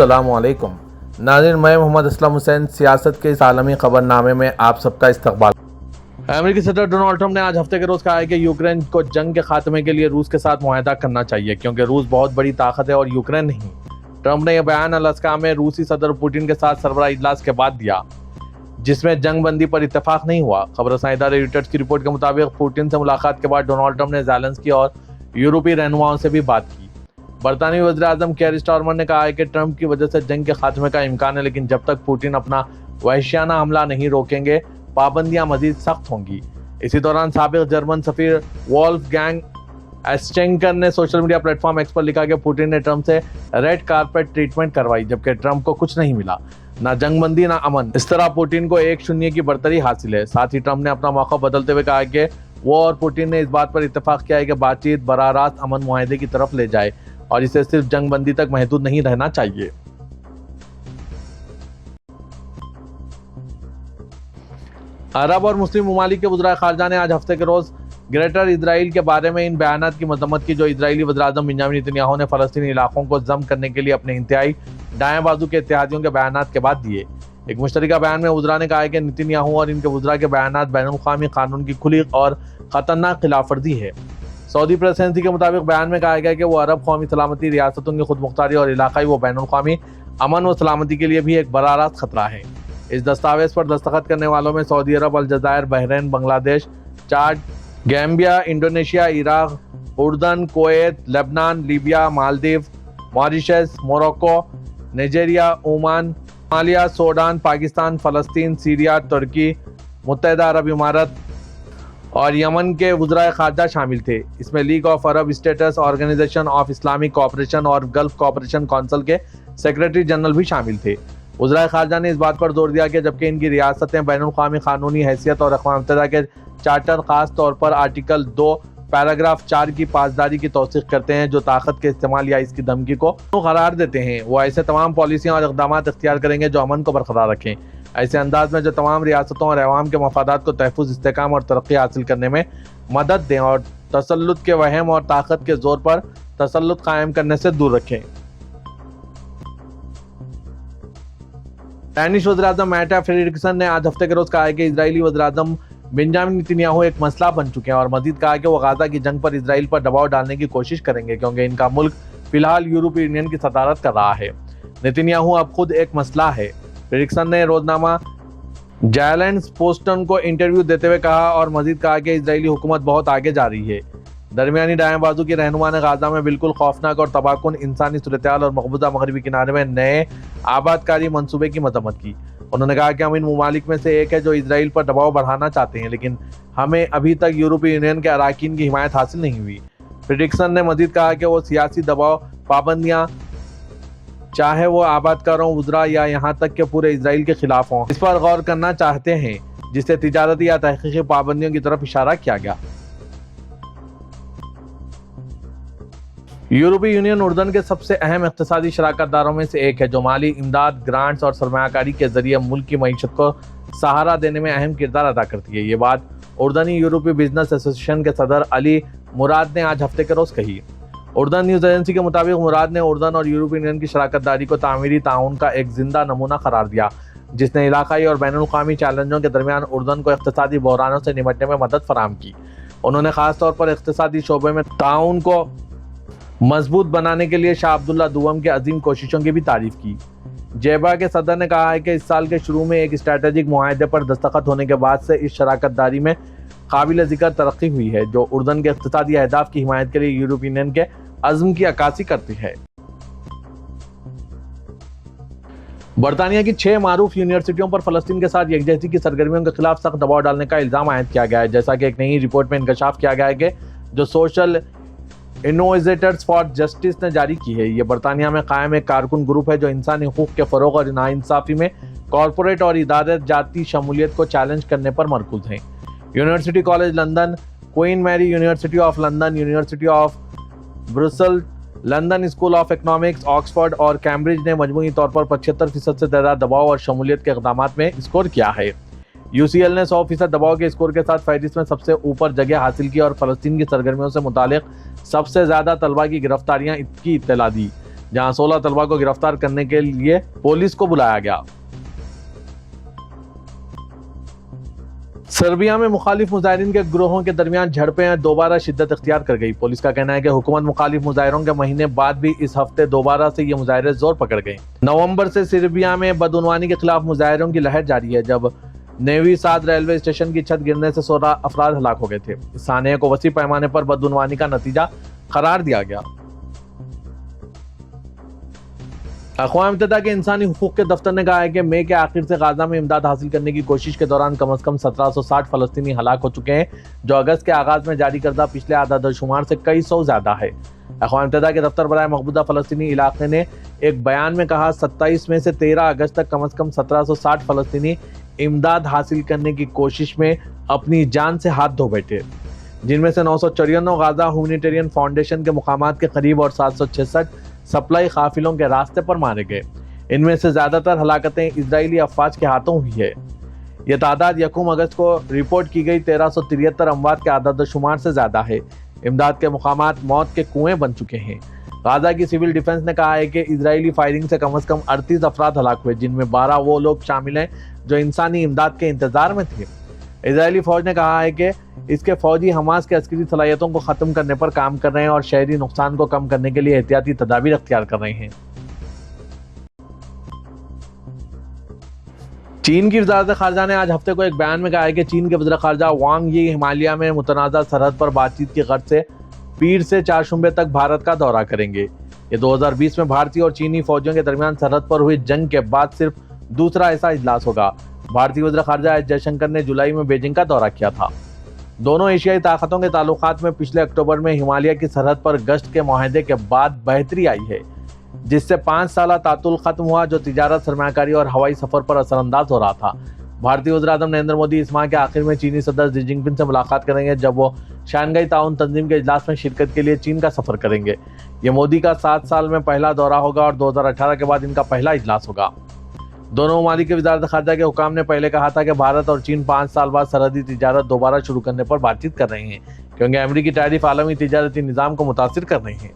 السلام علیکم ناظرین، میں محمد اسلم حسین سیاست کے اس عالمی خبر نامے میں آپ سب کا استقبال۔ امریکی صدر ڈونلڈ ٹرمپ نے آج ہفتے کے روز کہا ہے کہ یوکرین کو جنگ کے خاتمے کے لیے روس کے ساتھ معاہدہ کرنا چاہیے کیونکہ روس بہت بڑی طاقت ہے اور یوکرین نہیں۔ ٹرمپ نے یہ بیان الاسکا میں روسی صدر پوٹن کے ساتھ سربراہ اجلاس کے بعد دیا جس میں جنگ بندی پر اتفاق نہیں ہوا۔ خبر رساں ادارے رویٹرز کی رپورٹ کے مطابق پوٹن سے ملاقات کے بعد ڈونلڈ ٹرمپ نے زیلنسکی اور یورپی رہنماؤں سے بھی بات کی۔ برطانوی وزیر اعظم کیئر سٹارمر نے کہا ہے کہ ٹرمپ کی وجہ سے جنگ کے خاتمے کا امکان ہے، لیکن جب تک پوٹن اپنا وحشیانہ حملہ نہیں روکیں گے پابندیاں مزید سخت ہوں گی۔ اسی دوران سابق جرمن سفیر وولف گینگ ایسچینکر نے social media platform X پر لکھا کہ پوٹن نے ٹرمپ سے ریڈ کارپیٹ ٹریٹمنٹ کروائی جبکہ ٹرمپ کو کچھ نہیں ملا، نہ جنگ بندی نہ امن۔ اس طرح پوٹن کو 1-0 کی برتری حاصل ہے۔ ساتھ ہی ٹرمپ نے اپنا موقف بدلتے ہوئے کہا کہ وہ اور پوٹن نے اس بات پر اتفاق کیا ہے کہ بات چیت براہ راست امن معاہدے کی طرف لے جائے اور اسے صرف جنگ بندی تک محدود نہیں رہنا چاہیے۔ عرب اور مسلم ممالک کے وزرائے خارجہ نے آج ہفتے کے روز گریٹر اسرائیل کے بارے میں ان بیانات کی مذمت کی جو اسرائیلی وزیر اعظم بنیامین نتنیاہو نے فلسطینی علاقوں کو ضم کرنے کے لیے اپنے انتہائی دائیں بازو کے اتحادیوں کے بیانات کے بعد دیے۔ ایک مشترکہ بیان میں وزراء نے کہا ہے کہ نتنیاہو اور ان کے وزراء کے بیانات بین الاقوامی قانون کی کھلی اور خطرناک خلاف ورزی ہے۔ سعودی پریس ایجنسی کے مطابق بیان میں کہا گیا کہ وہ عرب قومی سلامتی، ریاستوں کی خود مختاری اور علاقائی و بین الاقوامی امن و سلامتی کے لیے بھی ایک براہ راست خطرہ ہے۔ اس دستاویز پر دستخط کرنے والوں میں سعودی عرب، الجزائر، بحرین، بنگلہ دیش، چاڈ، گیمبیا، انڈونیشیا، عراق، اردن، کویت، لبنان، Libya, Maldives, Mauritius, Morocco, Nigeria, Oman, Somalia, Sudan, Pakistan, فلسطین، سیریا، ترکی، متحدہ عرب امارات اور یمن کے وزرائے خارجہ شامل تھے۔ اس میں League of Arab States, Organisation of Islamic Cooperation اور گلف کوآپریشن کونسل کے سیکریٹری جنرل بھی شامل تھے۔ وزرائے خارجہ نے اس بات پر زور دیا کہ جبکہ ان کی ریاستیں بین الاقوامی قانونی حیثیت اور اقوام متحدہ کے چارٹر، خاص طور پر آرٹیکل 2 پیراگراف 4 کی پاسداری کی توثیق کرتے ہیں جو طاقت کے استعمال یا اس کی دھمکی کو قرار دیتے ہیں، وہ ایسے تمام پالیسیاں اور اقدامات اختیار کریں گے جو امن کو برقرار رکھیں، ایسے انداز میں جو تمام ریاستوں اور عوام کے مفادات کو تحفظ، استحکام اور ترقی حاصل کرنے میں مدد دیں اور تسلط کے وہم اور طاقت کے زور پر تسلط قائم کرنے سے دور رکھیں۔ ڈینش وزیر اعظم میٹے فریڈرکسن نے آج ہفتے کے روز کہا ہے کہ اسرائیلی وزیر اعظم بنیامین نتنیاہو ایک مسئلہ بن چکے ہیں اور مزید کہا کہ وہ غزہ کی جنگ پر اسرائیل پر دباؤ ڈالنے کی کوشش کریں گے کیونکہ ان کا ملک فی الحال یورپی یونین کی صدارت کر رہا ہے۔ نتنیاہو اب خود ایک مسئلہ ہے، فریڈرکسن نے روزنامہ جائلینڈ پوسٹن کو انٹرویو دیتے ہوئے کہا اور مزید کہا کہ اسرائیلی حکومت بہت آگے جا رہی ہے۔ درمیانی دائیں بازو کی رہنما نے غزہ میں بالکل خوفناک اور تباہ کن انسانی صورتحال اور مقبوضہ مغربی کنارے میں نئے آباد کاری منصوبے کی مذمت کی۔ انہوں نے کہا کہ ہم ان ممالک میں سے ایک ہے جو اسرائیل پر دباؤ بڑھانا چاہتے ہیں لیکن ہمیں ابھی تک یورپی یونین کے اراکین کی حمایت حاصل نہیں ہوئی۔ فریڈرکسن نے مزید کہا کہ وہ سیاسی دباؤ، پابندیاں، چاہے وہ آباد کاروں، وزراء یا یہاں تک کہ پورے اسرائیل کے خلاف ہوں، اس پر غور کرنا چاہتے ہیں جس سے تجارتی یا تحقیقی پابندیوں کی طرف اشارہ کیا گیا۔ یورپی یونین اردن کے سب سے اہم اقتصادی شراکت داروں میں سے ایک ہے جو مالی امداد، گرانٹس اور سرمایہ کاری کے ذریعے ملک کی معیشت کو سہارا دینے میں اہم کردار ادا کرتی ہے۔ یہ بات اردنی یورپی بزنس ایسوسی ایشن کے صدر علی مراد نے آج ہفتے کے روز کہی۔ اردن نیوز ایجنسی کے مطابق مراد نے اردن اور یورپی یونین کی شراکت داری کو تعمیری تعاون کا ایک زندہ نمونہ قرار دیا جس نے علاقائی اور بین الاقوامی چیلنجوں کے درمیان اردن کو اقتصادی بحرانوں سے نمٹنے میں مدد فراہم کی۔ انہوں نے خاص طور پر اقتصادی شعبے میں تعاون کو مضبوط بنانے کے لیے شاہ عبداللہ دوم کی عظیم کوششوں کی بھی تعریف کی۔ جیبا کے صدر نے کہا ہے کہ اس سال کے شروع میں ایک اسٹریٹجک معاہدے پر دستخط ہونے کے بعد سے اس شراکت داری میں قابل ذکر ترقی ہوئی ہے جو اردن کے اقتصادی اہداف کی حمایت کے لیے یورپی یونین کے عزم کی عکاسی کرتی ہے۔ برطانیہ کی 6 معروف یونیورسٹیوں پر فلسطین کے ساتھ یکجہتی کی سرگرمیوں کے خلاف سخت دباؤ ڈالنے کا الزام عائد کیا گیا ہے، جیسا کہ ایک نئی رپورٹ میں انکشاف کیا گیا ہے کہ جو سوشل انوویٹرز فار جسٹس نے جاری کی ہے۔ یہ برطانیہ میں قائم ایک کارکن گروپ ہے جو انسانی حقوق کے فروغ اور ناانصافی میں کارپوریٹ اور ادارہ جاتی شمولیت کو چیلنج کرنے پر مرکوز ہیں۔ University College London, Queen Mary University of London, University of Bristol, London School of Economics, Oxford اور کیمبرج نے مجموعی طور پر 75% سے زیادہ دباؤ اور شمولیت کے اقدامات میں اسکور کیا ہے۔ UCL نے 100% دباؤ کے اسکور کے ساتھ فہرست میں سب سے اوپر جگہ حاصل کی اور فلسطین کی سرگرمیوں سے متعلق سب سے زیادہ طلبہ کی گرفتاریاں کی اطلاع دی۔ जहां 16 तलबा को गिरफ्तार करने के लिए पुलिस को बुलाया गया। सर्बिया में मुखालिफ मुजाहिरीन के ग्रोहों के दरमियान झड़पें दोबारा शिद्दत इख्तियार कर गई। पुलिस का कहना है कि हुकूमत मुखालिफ मुजाहिरों के महीने बाद भी इस हफ्ते दोबारा से ये मुजाहिरे जोर पकड़ गए। नवंबर से सर्बिया में बदउनवानी के खिलाफ मुजाहिरों की लहर जारी है, जब नेवी साद रेलवे स्टेशन की छत गिरने से 16 अफराद हलाक हो गए थे। इस सानये को वसी पैमाने पर बदउनवानी का नतीजा करार दिया गया। अक़वाम मुत्तहिदा के इंसानी हुकूक के दफ्तर ने कहा है कि मई के आखिर से गाजा में इमदाद हासिल करने की कोशिश के दौरान कम से कम 1760 फलस्तीनी हलाक हो चुके हैं, जो अगस्त के आगाज में जारी करदा पिछले आदादशुमार से कई सौ ज्यादा है। अक़वाम मुत्तहिदा के दफ्तर बराए मकबूजा फलस्तीनी इलाके ने एक बयान में कहा 27 में से 13 अगस्त तक कम से कम 1760 फलस्तीनी इमदाद हासिल करने की कोशिश में अपनी जान से हाथ धो बैठे, जिनमें से 994 गाजा ह्यूमैनिटेरियन फाउंडेशन के मुकामात के करीब और 766 सप्लाई काफिलों के रास्ते पर मारे गए। इनमें से ज्यादातर हलाकतें इजरायली अफवाज के हाथों हुई है। यह तादाद यकूम अगस्त को रिपोर्ट की गई 1373 अमवात के आदादशुमार से ज्यादा है। इमदाद के मुकामात मौत के कुएं बन चुके हैं। गाजा की सिविल डिफेंस ने कहा है कि इजरायली फायरिंग से कम 38 अफराद हलाक हुए, जिनमें 12 वो लोग शामिल हैं जो इंसानी इमदाद के इंतजार में थे। इजरायली फौज ने कहा है कि इसके फौजी हमास के अस्करी सलाहियतों को खत्म करने पर काम कर रहे हैं और शहरी नुकसान को कम करने के लिए एहतियाती तदाबीर अख्तियार कर रहे हैं। चीन की वज़ारत ख़ारजा ने आज हफ्ते को एक बयान में कहा है कि चीन के वज़ीर ख़ारजा वांग यी हिमालय में मुतनाज़ा सरहद पर बातचीत की गर्ज से पीर से चारशुंबे तक भारत का दौरा करेंगे। ये 2020 में भारतीय और चीनी फौजियों के दरमियान सरहद पर हुई जंग के बाद सिर्फ दूसरा ऐसा इजलास होगा। भारतीय वज़ीर ख़ारजा एस जयशंकर ने जुलाई में बीजिंग का दौरा किया था। दोनों एशियाई ताकतों के ताल्लुकात में पिछले अक्टूबर में हिमालय की सरहद पर गश्त के मुआहदे के बाद बेहतरी आई है, जिससे 5 साला तातुल खत्म हुआ, जो तिजारत, सरमायाकारी और हवाई सफर पर असरअंदाज हो रहा था। भारतीय वज़ीर आज़म नरेंद्र मोदी इस माह के आखिर में चीनी सदर शी जिनपिंग से मुलाकात करेंगे, जब वो शांघाई ताउन तंजीम के इजलास में शिरकत के लिए चीन का सफर करेंगे। ये मोदी का 7 साल में पहला दौरा होगा और 2018 के बाद इनका पहला इजलास होगा। दोनों ममालिक के वज़ारत ख़ारजा के हुकाम ने पहले कहा था कि भारत और चीन 5 साल बाद सरहदी तिजारत दोबारा शुरू करने पर बातचीत कर रहे हैं, क्योंकि अमेरिकी टैरिफ आलमी तिजारती निज़ाम को मुतासिर कर रहे हैं।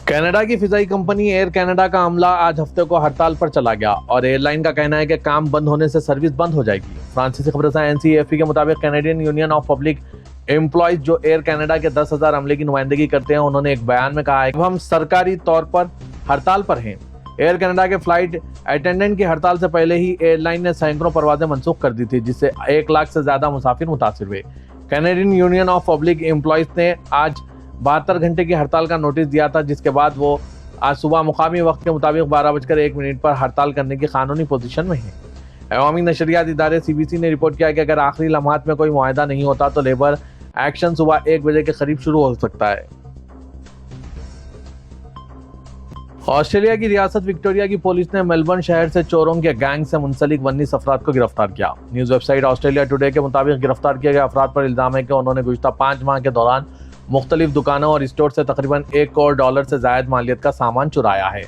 कनाडा की फिजाई कंपनी एयर कनाडा का अमला आज हफ्ते को हड़ताल पर चला गया और एयरलाइन का कहना है कि काम बंद होने से सर्विस बंद हो जाएगी। फ्रांसीसी खबरसां एनसीएफपी के मुताबिक Canadian union of public employees, जो एयर कनाडा के 10,000 अमले की नुमाइंदगी करते हैं, उन्होंने एक बयान में कहा है कि हम सरकारी तौर पर हड़ताल पर हैं। एयर कनाडा के फ्लाइट अटेंडेंट की हड़ताल से पहले ही एयरलाइन ने सैकड़ों परवाजें मनसूख कर दी थी, जिससे 1 लाख से ज्यादा मुसाफिर मुतासिर हुए। Canadian union of public employees ने आज 72 घंटे की हड़ताल का नोटिस दिया था, जिसके बाद वो आज सुबह मुकामी वक्त के मुताबिक 12:01 पर हड़ताल करने की कानूनी पोजीशन में है। अवामी नशरियात इदारे सीबीसी ने रिपोर्ट किया कि अगर आखिरी लम्हात में कोई मुआहदा नहीं होता तो लेबर एक्शन सुबह 1 बजे के करीब शुरू हो सकता है। ऑस्ट्रेलिया की रियासत विक्टोरिया की पुलिस ने मेलबर्न शहर से चोरों के गैंग से मुंसलिक 19 अफराद को गिरफ्तार किया। न्यूज वेबसाइट ऑस्ट्रेलिया टुडे के मुताबिक गिरफ्तार किए गए अफराद पर इल्जाम है कि उन्होंने गुज़श्ता 5 माह के दौरान मुख्तलिफ दुकानों और स्टोर से तकरीबन $1 करोड़ से जायद मालियत का सामान चुराया है।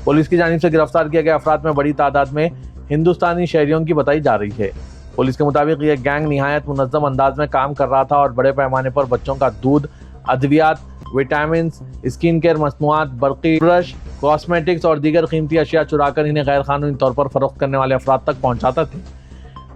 पुलिस की जानिब से गिरफ्तार किए गए अफराद में बड़ी तादाद में हिंदुस्तानी शहरियों की बताई जा रही है। पुलिस के मुताबिक ये गैंग निहायत मुनज़्ज़म अंदाज में काम कर रहा था और बड़े पैमाने पर बच्चों का दूध, अद्वियात, विटामिन, स्किन केयर मसनूआत, बरक़ी ब्रश, कॉस्मेटिक्स और दीगर कीमती अशिया चुराकर इन्हें गैर कानूनी तौर पर फरोख्त करने वाले अफराद तक पहुँचाता थे।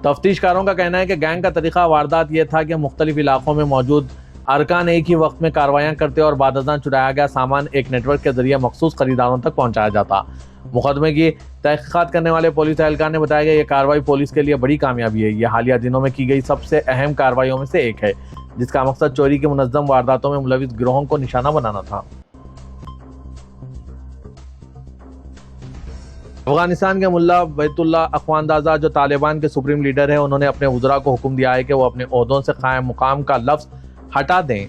तफ्तीशकारों का कहना है कि गैंग का तरीका वारदात यह था कि मुख्तलिफ इलाकों में मौजूद अरकान एक ही वक्त में कार्रवाइयाँ करते और बादज़ां चुराया गया सामान एक नेटवर्क के जरिए मखसूस खरीदारों तक पहुँचाया जाता। मुकदमे की तहक़ीक़ात करने वाले पुलिस एहलकार ने बताया कि यह कार्रवाई पुलिस के लिए बड़ी कामयाबी है। यह हालिया दिनों में की गई सबसे अहम कार्रवाइयों में से एक है, जिसका मकसद चोरी की मुनज़्ज़म वारदातों में मुलविस गिरोहों को निशाना बनाना था। अफगानिस्तान के मुल्ला बैतुल्ला अखवानदाज़ा, जो तालिबान के सुप्रीम लीडर हैं, उन्होंने अपने वज़रा को हुक्म दिया है कि वो अपने ओहदों से कायम मुकाम का लफ्ज़ हटा दें।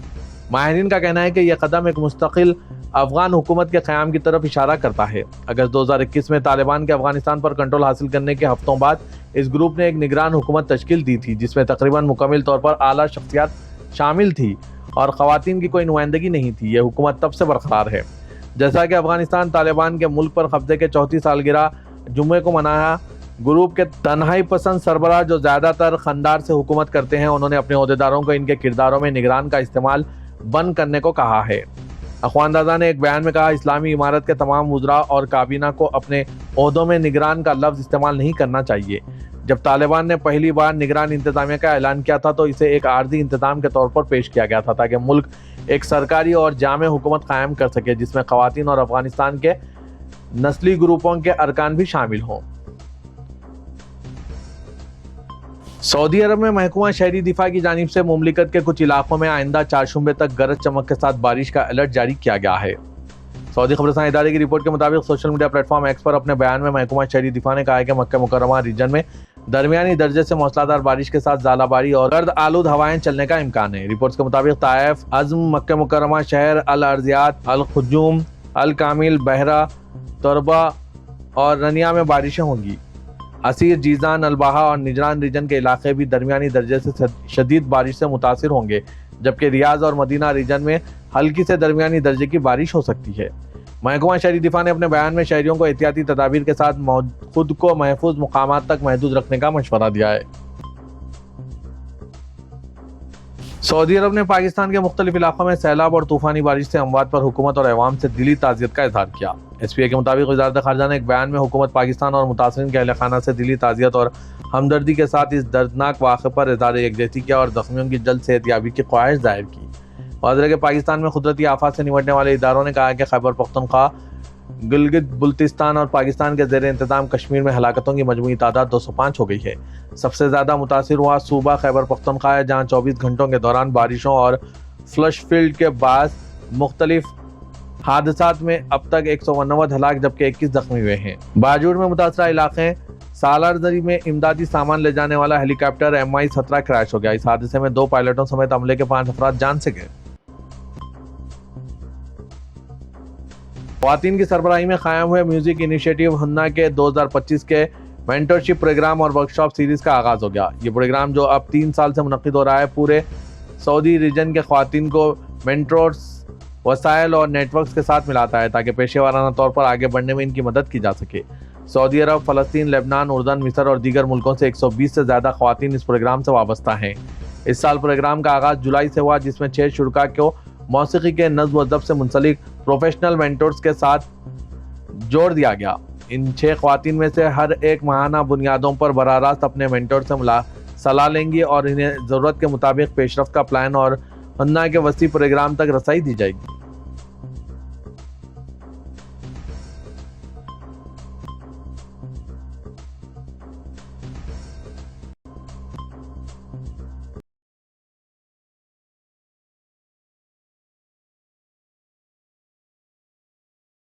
माहिरीन का कहना है कि यह कदम एक मुस्तकिल अफगान हुकूमत के क़याम की तरफ इशारा करता है। अगस्त 2021 में तालिबान के अफगानिस्तान पर कंट्रोल हासिल करने के हफ्तों बाद इस ग्रुप ने एक निगरान हुकूमत तश्कील दी थी, जिसमें तकरीबन मुकम्मल तौर पर आला शख्सियात शामिल थी और ख़वातीन की कोई नुमाइंदगी नहीं थी। यह हुकूमत तब से बरकरार है। जैसा कि अफगानिस्तान तालिबान के मुल्क पर कब्जे के 34 सालगिरह जुम्मे को मनाया, ग्रुप के तन्हाई पसंद सरबराह, जो ज़्यादातर खंदार से हुकूमत करते हैं, उन्होंने अपने ओहदेदारों को इनके किरदारों में निगरान का इस्तेमाल बंद करने को कहा है। अख्वानदाजा ने एक बयान में कहा, इस्लामी इमारत के तमाम वुज़रा और काबीना को अपने ओहदों में निगरान का लफ्ज़ इस्तेमाल नहीं करना चाहिए। जब तालिबान ने पहली बार निगरान इंतजामिया का ऐलान किया था तो इसे एक आर्जी इंतजाम के तौर पर पेश किया गया था ताकि मुल्क एक सरकारी और जामे हुकूमत कायम कर सके जिसमें ख़वातीन और अफगानिस्तान के नस्ली ग्रुपों के अरकान भी शामिल हों। सऊदी अरब में महकमा शहरी दिफा की जानिब से मुमलिकत के कुछ इलाकों में आइंदा 4 शुंबे तक गरज चमक के साथ बारिश का अलर्ट जारी किया गया है। सऊदी खबरसां इदारे की रिपोर्ट के मुताबिक सोशल मीडिया प्लेटफॉर्म एक्स पर अपने बयान में महकमा शहरी दिफा ने कहा है कि मक्का मुकर्रमा रीजन में दरमियानी दर्जे से मूसलाधार बारिश के साथ ज़ालाबारी और गर्द आलूद हवाएं चलने का इम्कान है। रिपोर्ट्स के मुताबिक ताइफ, अज़्म, मक्का मुकर्रमा शहर, अल अर्जियात, अल खुजूम, अल कामिल, बहरा, तोरबा और रनिया में बारिशें होंगी। असीर, जीजान, अलबाहा और निजरान रीजन के इलाके भी दरमियानी दर्जे से शदीद बारिश से मुतासिर होंगे, जबकि रियाज और मदीना रीजन में हल्की से दरमियानी दर्जे की बारिश हो सकती है। महकमा शहरी दिफा ने अपने बयान में शहरियों को एहतियाती तदाबीर के साथ खुद को महफूज मुकामात तक महदूद रखने का मशवरा दिया है। सऊदी अरब ने पाकिस्तान के मुख्तलिफ इलाकों में सैलाब और तूफानी बारिश से अमवात पर हुकूमत और अवाम से दिली ताज़ियत का इजहार किया। SPA के मुताबिक वज़ारत ख़ारजा ने एक बयान में हुकूमत पाकिस्तान और मुतासरीन के अहल खाना से दिली ताज़ियत और हमदर्दी के साथ इस दर्दनाक वाक़े पर इज़हार यकजहती किया और ज़ख्मियों की जल्द सेहतयाबी की ख्वाहिश जाहिर की। वाज़ेह है कि पाकिस्तान में कुदरती आफात से निपटने वाले इदारों ने कहा कि खैबर पख्तूनख्वा, गिलगित बल्तिस्तान और पाकिस्तान के ज़ेर इंतज़ाम कश्मीर में हलाकतों की मजमूई तादाद 205 हो गई है। सबसे ज़्यादा मुतासिर हुआ सूबा खैबर पख्तूनख्वा है, जहाँ 24 घंटों के दौरान बारिशों और फ्लश फील्ड के बाद मुख्तलिफ हादसात में अब तक 189 हलाक जबकि 21 जख्मी हुए हैं। बाजूड़ में मुतासरा इलाके सालारजरी में इमदादी सामान ले जाने वाला हेलीकॉप्टर MI-17 क्रैश हो गया। इस हादसे में 2 पायलटों समेत अमले के 5 अफराद जान से गए। ख़वातीन की सरबराही में कायम हुए म्यूजिक इनिशिएटिव हुन्ना के 2025 के मेंटरशिप प्रोग्राम और वर्कशॉप सीरीज का आगाज हो गया। ये प्रोग्राम जो अब 3 साल से मुनक्किद हो रहा है, पूरे सऊदी रीजन के ख़वातीन को मेंटर्स, वसाइल और नेटवर्क्स के साथ मिलाता है ताकि पेशेवराना तौर पर आगे बढ़ने में इनकी मदद की जा सके। सऊदी अरब, फ़लस्तीन, लेबनान, उर्दन, मिस्र और दीगर मुल्कों से 120 से ज़्यादा ख़वातीन इस प्रोग्राम से वाबस्ता हैं। इस साल प्रोग्राम का आगाज़ जुलाई से हुआ, जिसमें 6 शुरका को मौसीकी के नज़्म व ज़ब्त से मुंसलिक प्रोफेशनल मेंटर्स के साथ जोड़ दिया गया। इन 6 ख़वातीन में से हर एक माहाना बुनियादों पर बराह रास्त अपने मेंटर से सलाह लेंगी और इन्हें ज़रूरत के मुताबिक पेशरफ्त का प्लान और हुन्ना के वसी प्रोग्राम तक रसाई दी जाएगी।